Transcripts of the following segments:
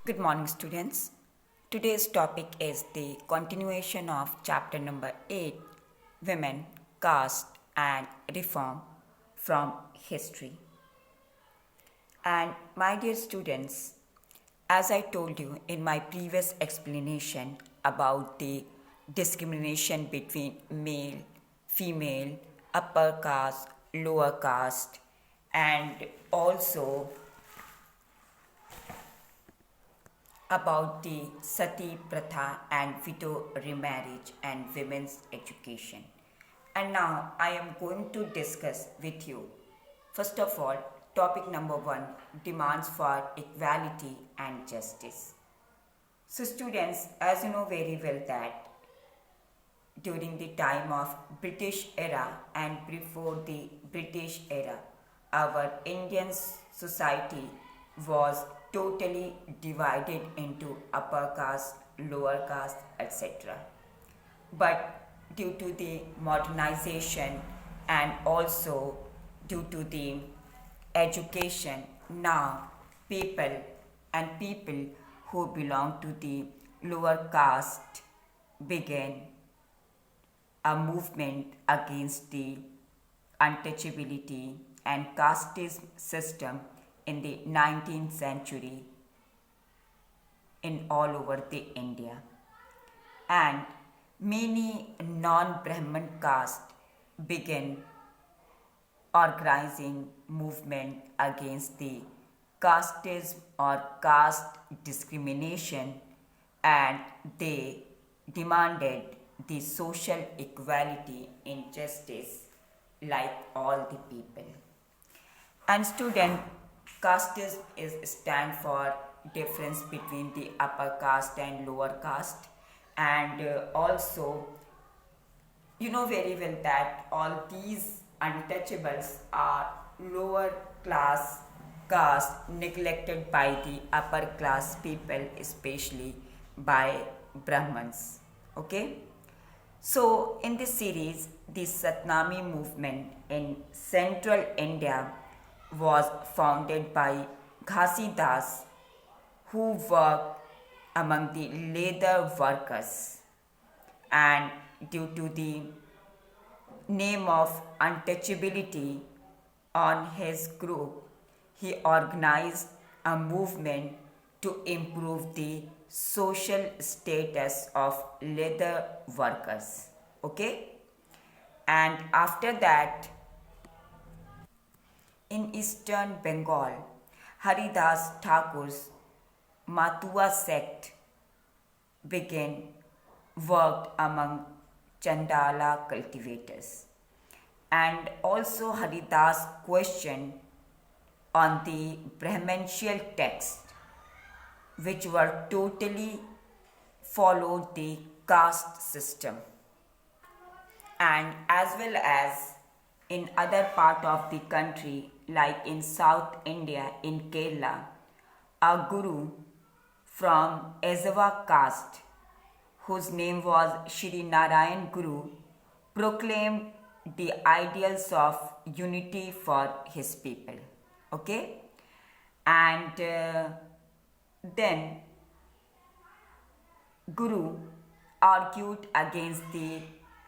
Good morning, students. Today's topic is the continuation of chapter number 8 Women, Caste, and Reform from History. And my dear students, as I told you in my previous explanation about the discrimination between male, female, upper caste, lower caste, and also about the sati pratha and widow remarriage and women's education. And now I am going to discuss with you, first of all, topic number 1, demands for equality and justice. So students, as you know very well that during the time of British era and before the British era, our Indian society was totally divided into upper caste, lower caste, etc. But due to the modernization and also due to the education, now people who belong to the lower caste began a movement against the untouchability and casteism system in the 19th century in all over the India. And many non-Brahmin caste began organizing movement against the casteism or caste discrimination, and they demanded the social equality and justice like all the people. And student, casteism is stand for difference between the upper caste and lower caste, and also you know very well that all these untouchables are lower class caste neglected by the upper class people, especially by Brahmins. Okay. So, in this series, the Satnami movement in central India was founded by Ghasidas, who worked among the leather workers, and due to the name of untouchability on his group, he organized a movement to improve the social status of leather workers. Okay? And after that, in eastern Bengal, Haridas Thakur's Matua sect began worked among Chandala cultivators. And also Haridas questioned on the Brahmanical text, which were totally followed the caste system. And as well as in other part of the country, like in South India, in Kerala, a guru from Ezava caste, whose name was Shri Narayan Guru, proclaimed the ideals of unity for his people. Okay? And then Guru argued against the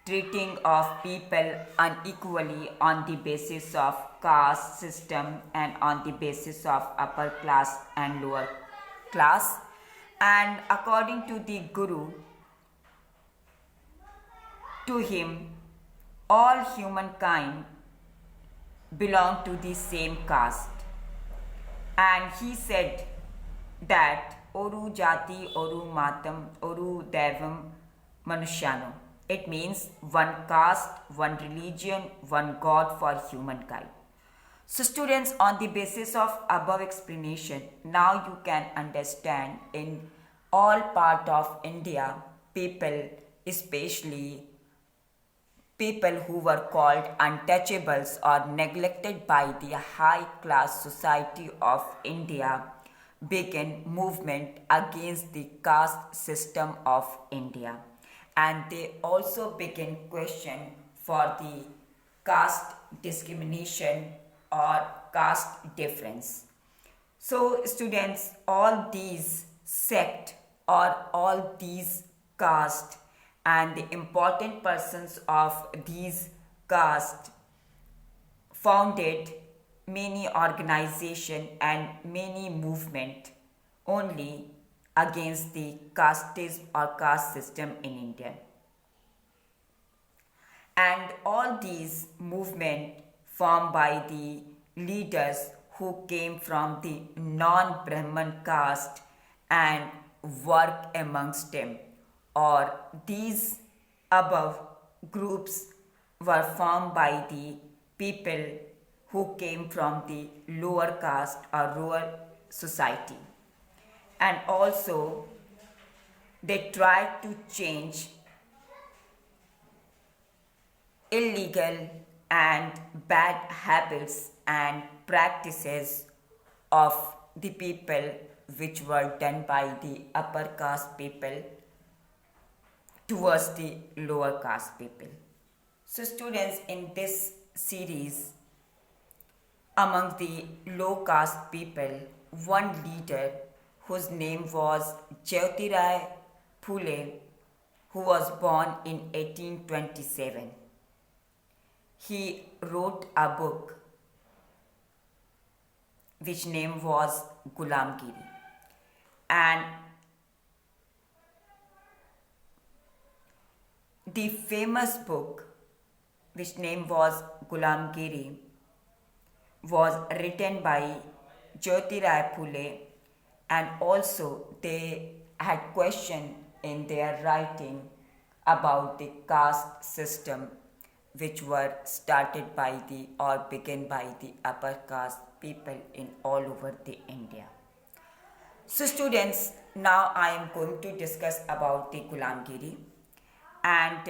treating of people unequally on the basis of caste system and on the basis of upper class and lower class. And according to the Guru, to him, all humankind belong to the same caste. And he said that Oru Jati, Oru Matam, Oru Devam Manushyanam. It means one caste, one religion, one God for humankind. So students, on the basis of above explanation, now you can understand in all part of India, people, especially people who were called untouchables or neglected by the high class society of India, began movement against the caste system of India. And they also began question for the caste discrimination or caste difference. So students, all these sect or all these caste and the important persons of these caste founded many organization and many movement only against the casteism or caste system in India. And all these movement formed by the leaders who came from the non-Brahman caste and work amongst them, or these above groups were formed by the people who came from the lower caste or lower society. And also they tried to change illegal and bad habits and practices of the people which were done by the upper caste people towards the lower caste people. So students, in this series, among the low caste people, one leader whose name was Jyotirai Phule, who was born in 1827. He wrote a book which name was Gulamgiri, and the famous book which name was Gulamgiri was written by Jyotirai Phule, and also they had question in their writing about the caste system which were started by the or begun by the upper caste people in all over the India. So students, now I am going to discuss about the Gulamgiri, and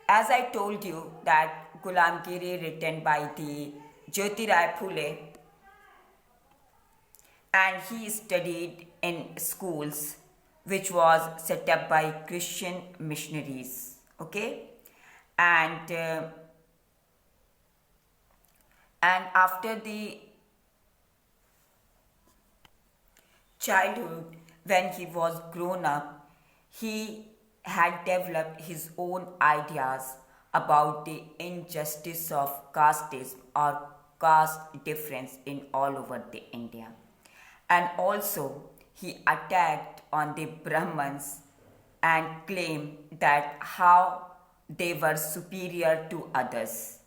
as I told you that Gulamgiri written by the Jyotirai Phule, and he studied in schools which was set up by Christian missionaries, okay? And after the childhood, when he was grown up, he had developed his own ideas about the injustice of casteism or caste difference in all over the India. And also he attacked on the Brahmins and claimed that how they were superior to others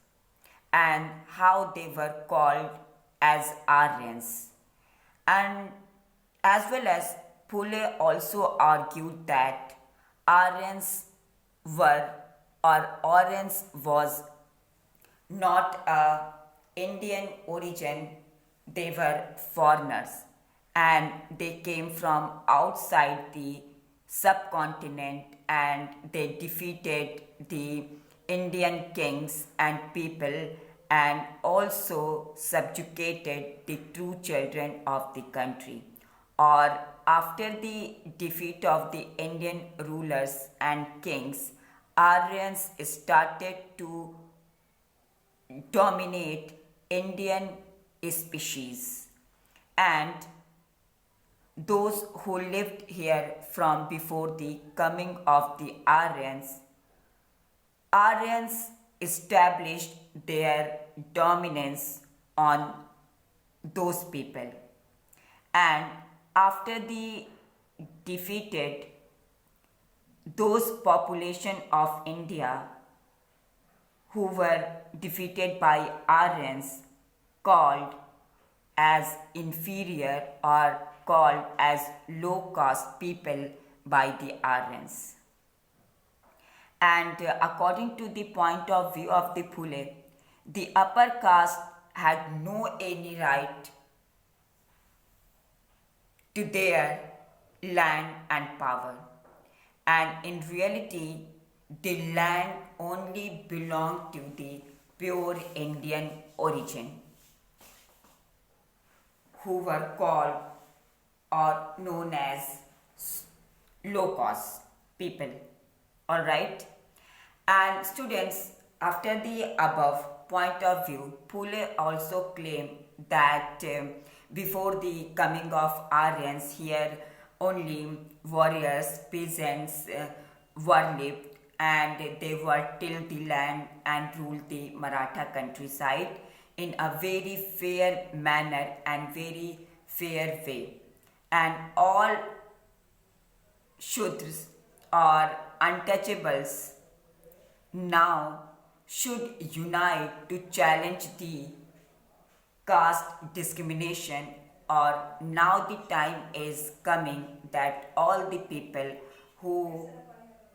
and how they were called as Aryans. And as well as Phule also argued that Aryans was not a Indian origin, they were foreigners and they came from outside the subcontinent and they defeated the Indian kings and people and also subjugated the true children of the country. Or after the defeat of the Indian rulers and kings, Aryans started to dominate Indian species, and those who lived here from before the coming of the Aryans established their dominance on those people. And after the defeated, those population of India who were defeated by Aryans called as inferior or called as low caste people by the Aryans. And according to the point of view of the Phule, the upper caste had no any right to their land and power. And in reality, the land only belonged to the pure Indian origin, who were called or known as low caste people. Alright? And students, after the above point of view, Phule also claimed that before the coming of Aryans here, only warriors, peasants were lived, and they were tilled the land and ruled the Maratha countryside in a very fair manner and very fair way. And all Shudras or untouchables now should unite to challenge the caste discrimination, or now the time is coming that all the people who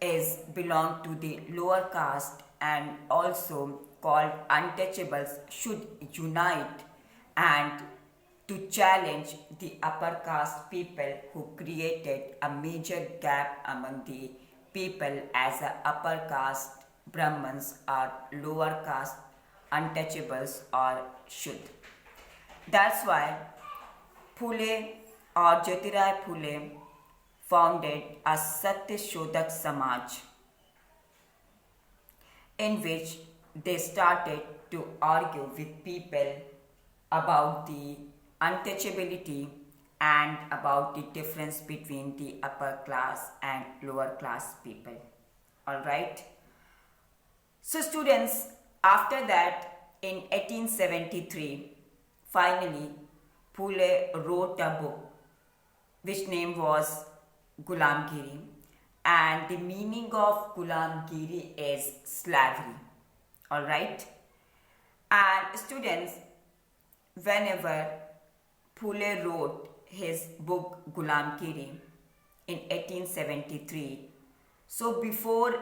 is belong to the lower caste and also called untouchables should unite and to challenge the upper caste people who created a major gap among the people as a upper caste Brahmins or lower caste untouchables or Shud. That's why Phule or Jyotirai Phule founded a Satya Shodhak Samaj, in which they started to argue with people about the untouchability and about the difference between the upper class and lower class people. Alright? So students, after that in 1873, finally Phule wrote a book which name was Gulamgiri, and the meaning of Gulamgiri is slavery. Alright? And students, whenever Phule wrote his book Gulamgiri in 1873, so before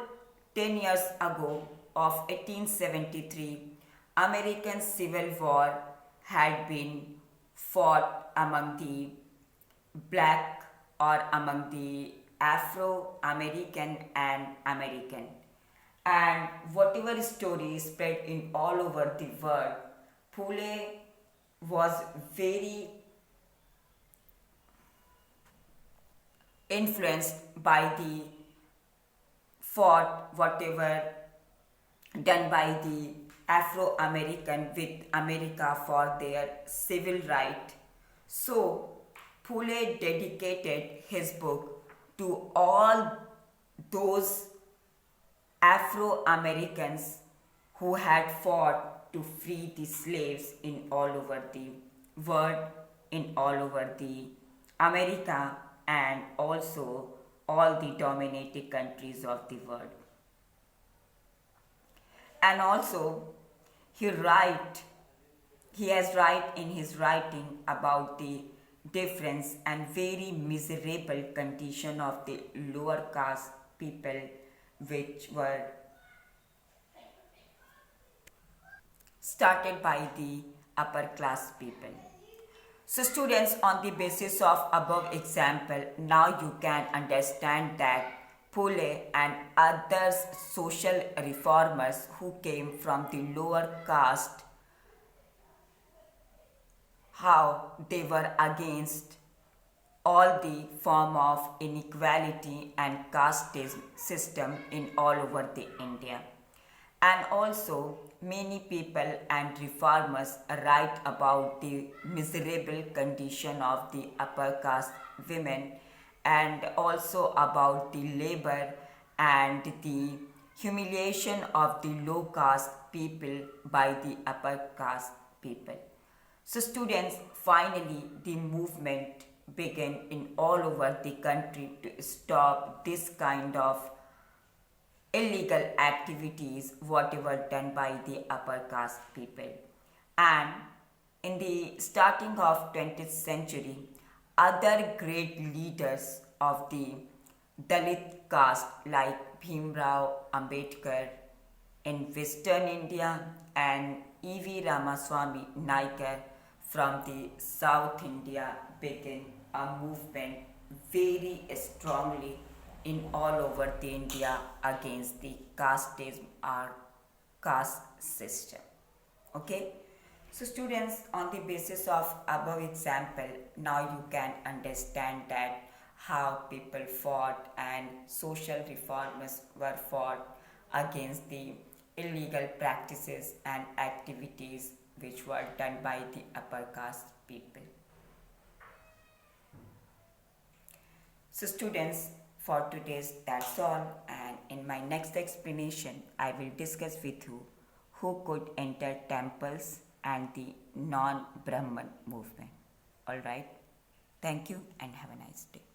10 years ago of 1873, American Civil War had been fought among the black or among the Afro-American and American. And whatever story spread in all over the world, Phule was very influenced by the fought whatever done by the Afro-American with America for their civil right. So Phule dedicated his book to all those Afro-Americans who had fought to free the slaves in all over the world, in all over the America, and also all the dominated countries of the world. And also he has write in his writing about the difference and very miserable condition of the lower caste people which were started by the upper class people. So students, on the basis of above example, now you can understand that Phule and other social reformers who came from the lower caste, how they were against all the form of inequality and casteism system in all over the India. And also many people and reformers write about the miserable condition of the upper caste women, and also about the labor and the humiliation of the low caste people by the upper caste people. So students, finally the movement began in all over the country to stop this kind of illegal activities whatever done by the upper caste people. And in the starting of 20th century, other great leaders of the Dalit caste like Bhim Rao Ambedkar in Western India and E.V. Ramaswamy Naikar from the South India began a movement very strongly in all over the India against the casteism or caste system. Okay? So students, on the basis of above example, now you can understand that how people fought and social reformers were fought against the illegal practices and activities which were done by the upper caste people. So students, for today's that's all, and in my next explanation I will discuss with you who could enter temples and the non-Brahman movement. Alright, thank you and have a nice day.